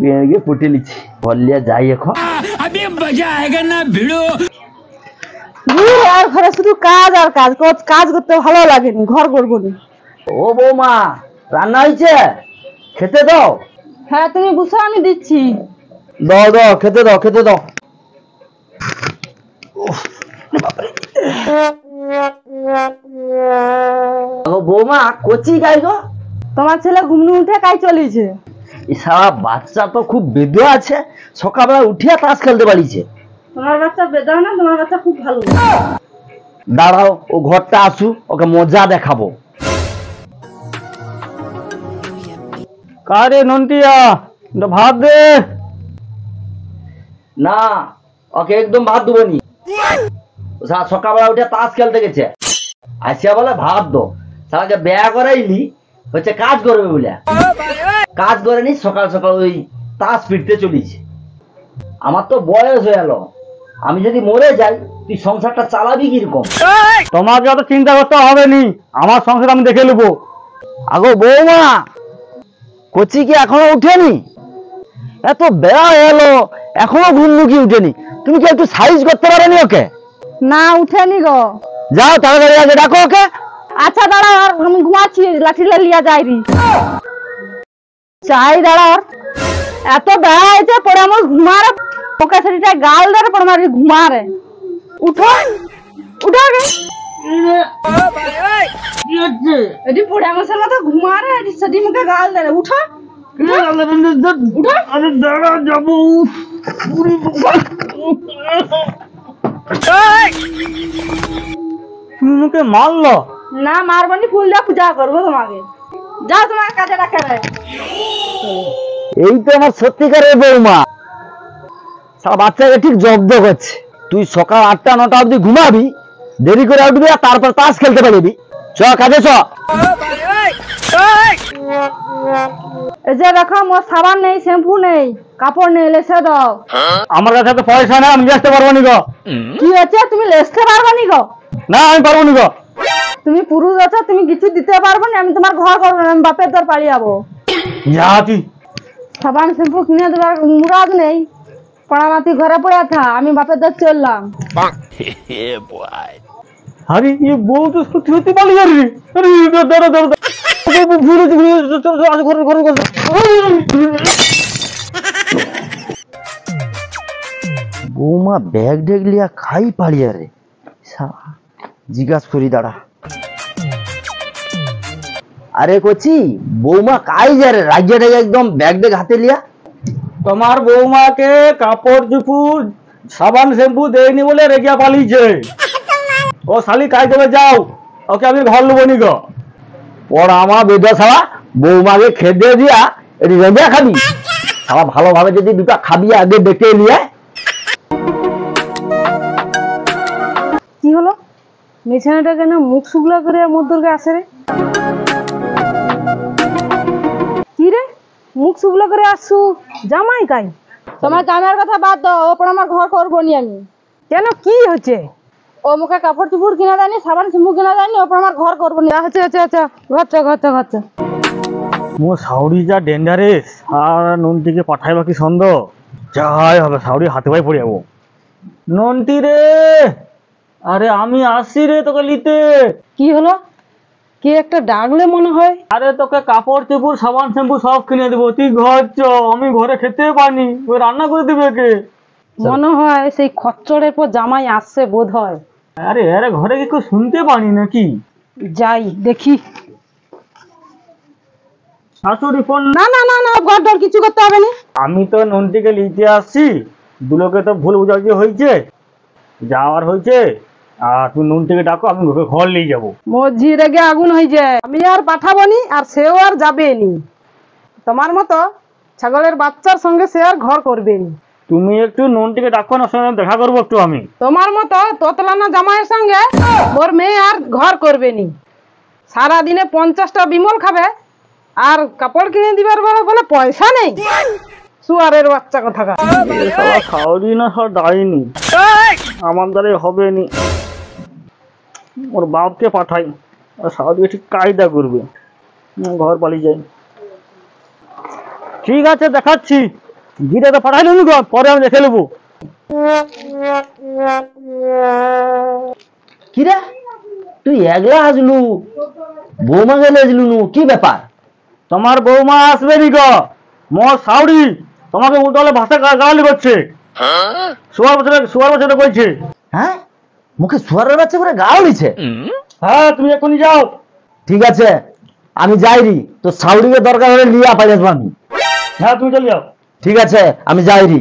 বিয়ে পুটে লিছি বললিয়া যাই এখন अभी मजा आएगा ना भिड़ो। আর ঘরে শুধু কাজ আর কাজ, কাজ করতে ভালো লাগেনি, ঘর করবো নি। ও বৌমা রান্না হয়েছে, খেতে দাও। হ্যাঁ তুমি বুঝো, আমি দিচ্ছি। দাও দাও, খেতে দাও, খেতে দাও। বৌমা কচি গাই গো। তোমার ছেলে ঘুমনু উঠে কাজ চলেছে। সারা বাচ্চা তো খুব বেদে আছে, সকালবেলা উঠিয়া তাস খেলতে পারিছে। তোমার বাচ্চা বেদাও না, তোমার বাচ্চা খুব ভালো। দাঁড়াও, ও ঘরটা আসু, ওকে মজা দেখাবো। কারে নন্টিয়া ভাত দে না, ওকে একদম ভাত দেবো নি। সকালবেলা উঠে তাস খেলতে গেছে, আসিয়া বলে ভাত দো। সারাকে বেয়া করাইলি হচ্ছে কাজ করবে বলে, কাজ করেনি। সকাল সকাল ওই তাস ফিরতে চলিছে। আমার তো বয়স হয়ে গেল, আমি যদি মরে যাই তুই সংসারটা চালাবি কিরকম? তোমাকে অত চিন্তা করতে হবে নি, আমার সংসার আমি দেখে নেবো। আগো বৌমা কচি কি এখনো উঠেনি? এত বেড়া হয়ে গেল এখনো ঘুমুকি উঠেনি। তুমি কি একটু সাইজ করতে পারোনি ওকে? না উঠেনি গো। যাও তাড়াতাড়ি আগে ডাকো ওকে। আচ্ছা দাঁড়াও, আর আমি ঘুমাচ্ছি, লাঠিটা লিয়া যাইরি। চাই দাঁড়াও, এত বেড়া হয়েছে পরে আমার ঘুমারে, ওকে সেটা গাল ধরে পরে আমার ঘুমারে। উঠো উঠো আগে। এটি পড়ে আমার মতো ঘুমারে, সেটি মুখে গাল ধরে। উঠো মুখে মারলো না, মারবানি, ফুল দিয়ে পূজা করবো তোমাকে। যাও তোমার কাজে রাখে। এই তো আমার সত্যিকারের বৌমা, সারা বাচ্চাকে ঠিক জব্দ করছে। তুই সকাল 8টা 9টা অবধি ঘুমাবি, দেরি করে উঠবি আর তারপর তাস খেলতে পারবি। চ কাজে চ। এই যে দেখো, মোর সাবান নেই, শ্যাম্পু নেই, কাপড় নেই, লেসে দাও। আমার কাছে তো পয়সা নেই, আমি আসতে পারবো নি গো। কি হচ্ছে, তুমি লেসতে পারবে নি গো? না আমি পারবো নি গো। তুমি পুরুষ আছো, তুমি কিছু দিতে পারবে না। আমি তোমার ঘর করবো না, আমি বাপের দর পালিয়ে যাবো। যা তুই। সাবান শ্যাম্পু কিনে দেবার মুরাদ নেই, পড়ামাতি ঘরে পড়ে থা, আমি বাপের দর চললাম। আরে ये বউ তো সত্যি সত্যি পালিয়ে যাবে। আরে দাঁড়া দাঁড়া, বৌমা ব্যাগ ডেগ লিয়া খাই পালিয়ে রে। জিজ্ঞাস করি দাঁড়া। আরে কচি বৌমা কাই যা রে, রাজ্য একদম ব্যাগ ডেগ হাতে লিয়া। তোমার বৌমাকে কাপড় চুপুর সাবান শ্যাম্পু দেয়নি বলে রেগিয়া পালিয়েছে। ও শালি কাজ করে যাও, ওকে আমি ঘর নেবো নি গো। ওর আমার বেদা সারা বৌমাকে খেতে দিয়া এটি রেঁধে খাবি। সারা ভালোভাবে যদি দুটা খাবি আগে ডেকে নিয়ে। কি হলো, মেছানাটা কেন মুখ শুকলা করে মধ্যে আসে রে? কি রে মুখ শুকলা করে আসছু, জামাই কাই? তোমার জামাইয়ের কথা বাদ দাও, ওপর আমার ঘর করবো নি আমি। কেন, কি হচ্ছে? ও মুখে কাপড় চুপড় কিনা দেয়নি, সাবান শ্যাম্পু কিনা দেয়নি, ওপর আমার ঘর করবো নি। আচ্ছা আচ্ছা আচ্ছা, ঘরটা ঘরটা ঘরটা। মোর সাউরি যা ডেঞ্জারেস, আর নন্টিকে পাঠাইবা কি সন্দেহ। যাই হবে, সাউরি হাতে পায়ে পড়ে যাবো। নন্টি রে, আরে আমি আসছি রে তোকে নিতে। কি হলো, কে একটা ডাকলে মনে হয়? আরে তোকে কাপড় চোপড় সাবান শ্যাম্পু সব কিনে দেবো, তুই ঘর চ। আমি ঘরে খেতে পারিনি, ওই রান্না করে দিবে কে? মনে হয় সেই খচ্চরের পর জামাই আসছে বোধ হয়। আরে আরে ঘরে কি কেউ শুনতে পানি নাকি? যাই দেখি। শাশুড়ি ফোন। না না না না, ঘর দর কিছু করতে হবে না। আমি তো নন্টিকে নিতে আসছি, দুলোকে তো ভুল বুঝাবুঝি হয়েছে, যাওয়ার হয়েছে। আর তুই নন্টিকে ডাকো, আমি ওকে ঘর নিয়ে যাবো। মজি রেগে আগুন হয়ে যায়, আমি আর পাঠাবো নি, আর সেও আর যাবে নি। তোমার মতো ছাগলের বাচ্চার সঙ্গে সে আর ঘর করবে নি। তুমি একটু নন্টিকে ডাকো না, সঙ্গে দেখা করবো একটু আমি। তোমার মতো তোতলানা জামাইয়ের সঙ্গে ওর মেয়ে আর ঘর করবে নি। সারা দিনে 50টা বিমল খাবে, আর কাপড় কিনে দিবার বলে পয়সা নেই। সুয়ারের বাচ্চা কোথাকার। খাওয়ারি না সব ডাইনি, আমার দ্বারা হবে নি। ওর বাপকে পাঠাই, সাউরি ঠিক কায়দা করবে, ঘর পালিয়ে যায়। ঠিক আছে দেখাচ্ছি। গিটাটা পাঠাই নেবি গো, পরে আমি দেখে নেবো। কিরে তুই একলা আসলু, বৌমা গেলে আসলু নু, কি ব্যাপার? তোমার বৌমা আসবে নি গো, মোর সাউরি তোমাকে উল্টালে ভাষা গালালি করছে, শোয়ার বছরে বলছে। হ্যাঁ, মুখে শুয়ারের বাচ্চা করে গাও দিছে। হ্যাঁ তুমি এখনই যাও। ঠিক আছে আমি যাইরি, তো সাউরিকে দরকার হলে লিয়া পাই আসবো আমি। হ্যাঁ তুমি চলে যাও। ঠিক আছে আমি যাইরি।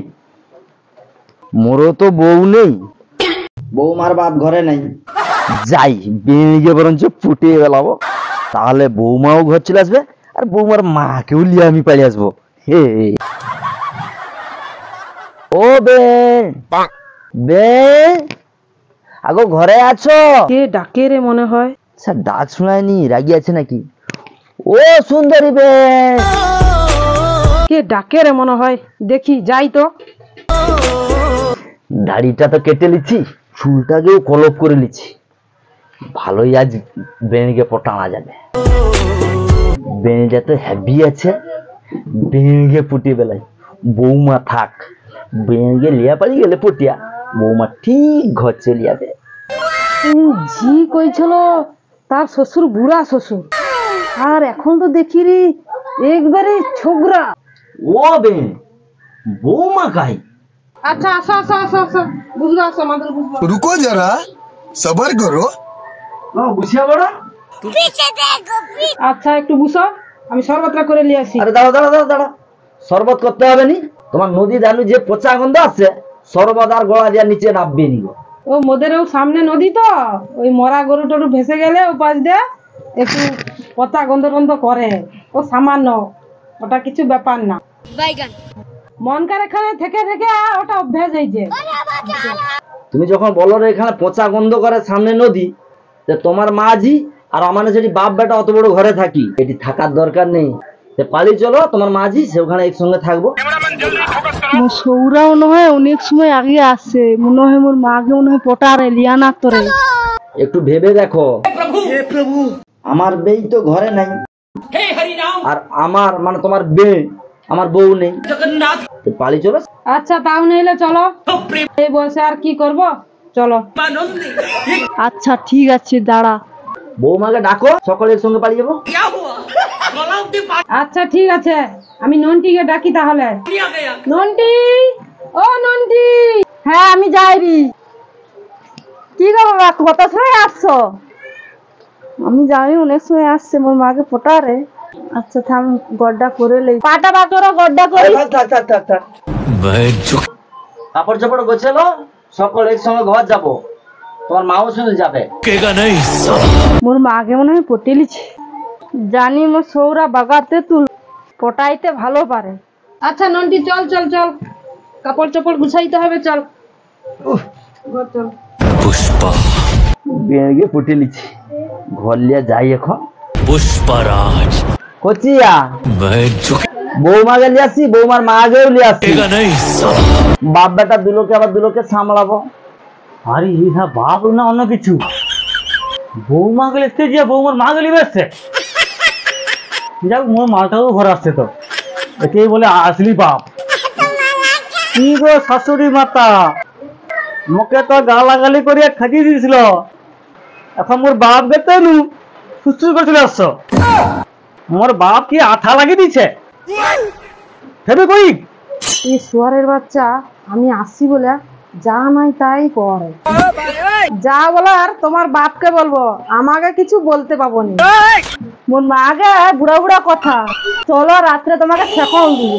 মোরও তো বউ নেই, বৌমার বাপ ঘরে নেই, যাই বেরিয়ে বরঞ্চ ফুটিয়ে বেলাবো, তাহলে বৌমাও ঘর চলে আসবে আর বৌমার মাকেও লিয়ে আমি পালিয়ে আসবো। হে ও বেন, বেন আগো ঘরে আছো? কে ডাকে রে মনে হয়? স্যার ডাক শোনায়নি, রাগি আছে নাকি? ও সুন্দরী বেন, কে ডাকে রে মনে হয়, দেখি যাই তো। দাড়িটা তো কেটে নিচ্ছি, চুলটাকেও কলপ করে নিচ্ছি, ভালোই আজ বেনিকে পটানো যাবে। বেনিটা তো হ্যাভি আছে, বেনিকে পুটিয়ে বেলায় বৌমা থাক, বেনিকে লিয়া পালি গেলে পুটিয়া বৌমা ঠিক ঘর চলে যাবে। জি কইছিল তার শ্বশুর বুড়া শ্বশুর, আর এখন তো দেখি রে একবারে ছোকরা। ও বেন, বৌমা কাই? আচ্ছা আসো আসো আসো আসো, বুঝলো, আসো আমাদের বুঝলো। रुको जरा सबर करो। বুঝিয়া বড়। আচ্ছা একটু বুঝো, আমি শরবতটা করে নিয়ে আসি। আরে দাঁড়া দাঁড়া দাঁড়া দাঁড়া, শরবত করতে হবে নি, তোমার নদী দানু যে পচা গন্ধ আছে, শরবত আর গলা দিয়ে নিচে নামবে নি গো। ও মোদেরও সামনে নদী তো, ওই মরা গরু টরু ভেসে গেলে ও পাশ দিয়ে একটু পচা গন্ধ টন্ধ করে, ও সামান্য, ওটা কিছু ব্যাপার না। মনকার এখানে থেকে থেকে ওটা অভ্যাস হয়েছে। তুমি যখন বলো রে এখানে পচা গন্ধ করে সামনে নদী, তো তোমার মাঝি আর আমার যদি বাপ বেটা অত বড় ঘরে থাকি, এটি থাকার দরকার নেই, পালি চলো তোমার মাঝি সে ওখানে একসঙ্গে থাকবো। মোর সৌরাও নয় অনেক সময় আগে আসছে, মনে হয় মোর মাকে মনে হয় পটারে লিয়ানা তোরে। একটু ভেবে দেখো, আমার বেই তো ঘরে নাই, আর আমার মানে তোমার বে, আমার বউ নেই, তো পালি চলো। আচ্ছা তাও নিলে চলো, এই বয়সে আর কি করব, চলো। আচ্ছা ঠিক আছে দাঁড়া। বৌমাকে ডাকো, সকলে একসঙ্গে পালিয়ে যাবো। আচ্ছা ঠিক আছে, আমি নন্টিকে ডাকি তাহলে। নন্টি, ও নন্টি। হ্যাঁ আমি যাইরি। কি গো বাবা, কত সময় আসছো? আমি জানি অনেক সময় আসছে, মোর মাকে ফোটারে। আচ্ছা থাম, গড্ডা করে লই, পাটা বাকরো গড্ডা করি। থাক থাক থাক থাক, কাপড় চাপড় গোছালো, সকল একসঙ্গে ঘর যাবো, তোমার মাও শুনে যাবে। মোর মাকে মনে হয় পটেলিছে, জানি মোর সৌরা বাগাতে তুল পটাইতে ভালো পারে। আচ্ছা নন্টি চল চল চল, কাপড় চাপড় গুছাইতে হবে, চল ঘর চল। पुष्पा বেগে ফুটে লিছি, ঘর লিয়া যাই এখন। पुष्पराज কচিয়া मैं বৌমাকে লিয়ে আসি, বৌমার মাকেও লিয়ে আসি, झुकेगा नहीं साला। বাপ বেটা দুলোকে আবার দুলোকে সামলাবো। আরে ইহা বাপ না অন্য কিছু, বৌমা গেলে এসছে যে বৌমার মা গেলে বেসছে। যাক মোর মালটাও ঘর আসছে, তো একেই বলে আসলি বাপ। কি গো শাশুড়ি মাতা, মুখে তো গালাগালি করিয়া খাটিয়ে দিয়েছিল, এখন মোর বাপ গেতে নু সুস্থ করে চলে আসছো। মোর বাপ কি আঠা লাগিয়ে দিচ্ছে ভেবে কই? এই শুয়ারের বাচ্চা, আমি আসি বলে যা নাই তাই করে, যা বলার তোমার বাপকে বলবো, আমাকে কিছু বলতে পাবো না। মোর মাকে বুড়া বুড়া কথা, চলো রাত্রে তোমাকে ঠেকাও দিব।